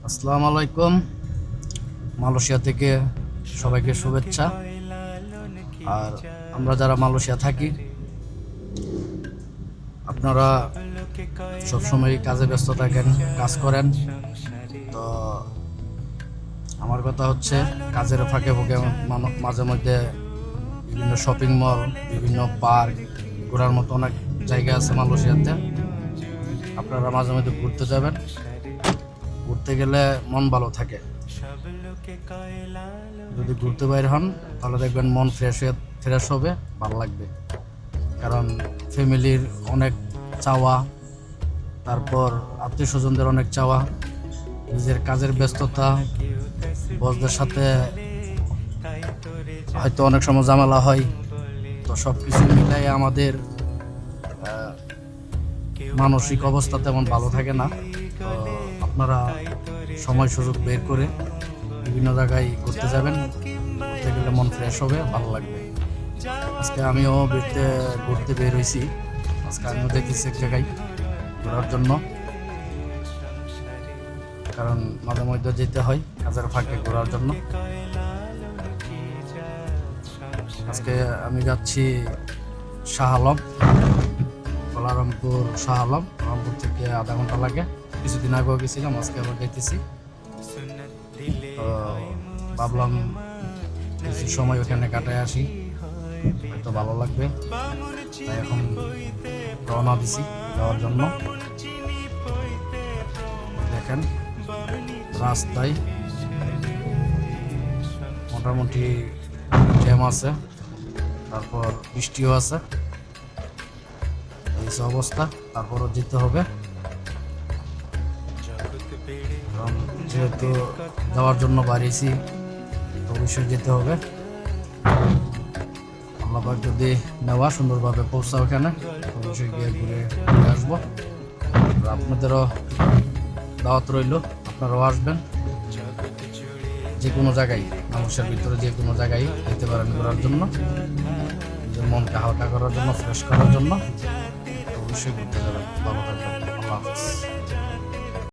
আসসালামু আলাইকুম। মালয়েশিয়া থেকে সবাইকে শুভেচ্ছা। আর আমরা যারা মালয়েশিয়া থাকি, আপনারা সবসময় কাজে ব্যস্ত থাকেন, কাজ করেন। তো আমার কথা হচ্ছে, কাজের ফাঁকে ফাঁকে মাঝে মধ্যে বিভিন্ন শপিং মল, বিভিন্ন পার্ক, ঘোরার মতো অনেক জায়গা আছে মালয়েশিয়াতে। আপনারা মাঝে মধ্যে ঘুরতে যাবেন। ঘুরতে গেলে মন ভালো থাকে। যদি ঘুরতে বাইর হন তাহলে দেখবেন মন ফ্রেশ হবে, ভালো লাগবে। কারণ ফ্যামিলির অনেক চাওয়া, তারপর আত্মীয় স্বজনদের অনেক চাওয়া, নিজের কাজের ব্যস্ততা, বসদের সাথে হয়তো অনেক সময় ঝামেলা হয়। তো সব কিছু মিলাই আমাদের মানসিক অবস্থা তেমন ভালো থাকে না। তো আপনারা সময় সুযোগ বের করে বিভিন্ন জায়গায় ঘুরতে যাবেন। ঘুরতে গেলে মন ফ্রেশ হবে, ভালো লাগবে। আজকে আমিও ঘুরতে বের হয়েছি। আজকে আমিও দেখতেছি এক জায়গায় ঘোরার জন্য, কারণ মাঝে মধ্যে যেতে হয় কাজের ফাঁকে ঘোরার জন্য। আজকে আমি যাচ্ছি শাহ আলম, কোলালামপুর শাহ আলম। রংপুর থেকে আধা ঘন্টা লাগে। কিছুদিন আগেও গেছিলাম, আজকে আবার যাইতেছি। তো ভাবলাম কিছু সময় ওখানে কাটায় আসি, হয়তো ভালো লাগবে। তাই এখন রওনা দিছি যাওয়ার জন্য। দেখেন রাস্তায় মোটামুটি জ্যাম আছে, তারপর বৃষ্টিও আছে, এই অবস্থা। তারপরও যেতে হবে, কারণ যেহেতু যাওয়ার জন্য বাড়িয়েছি, তো অবশ্যই যেতে হবে। আল্লাহ পাক যদি নেওয়া সুন্দরভাবে পৌঁছাও ওখানে, অবশ্যই গিয়ে ঘুরে আসবো। আপনাদেরও দাওয়াত রইল, আপনারাও আসবেন। যে কোনো জায়গায়, মানুষের ভিতরে যে কোনো জায়গায় যেতে পারেন ঘোরার জন্য, নিজের মনকে হালকা করার জন্য, ফ্রেশ করার জন্য। অবশ্যই ঘুরতে যাবেন। ভালো থাকবেন। আল্লাহ হাফিজ।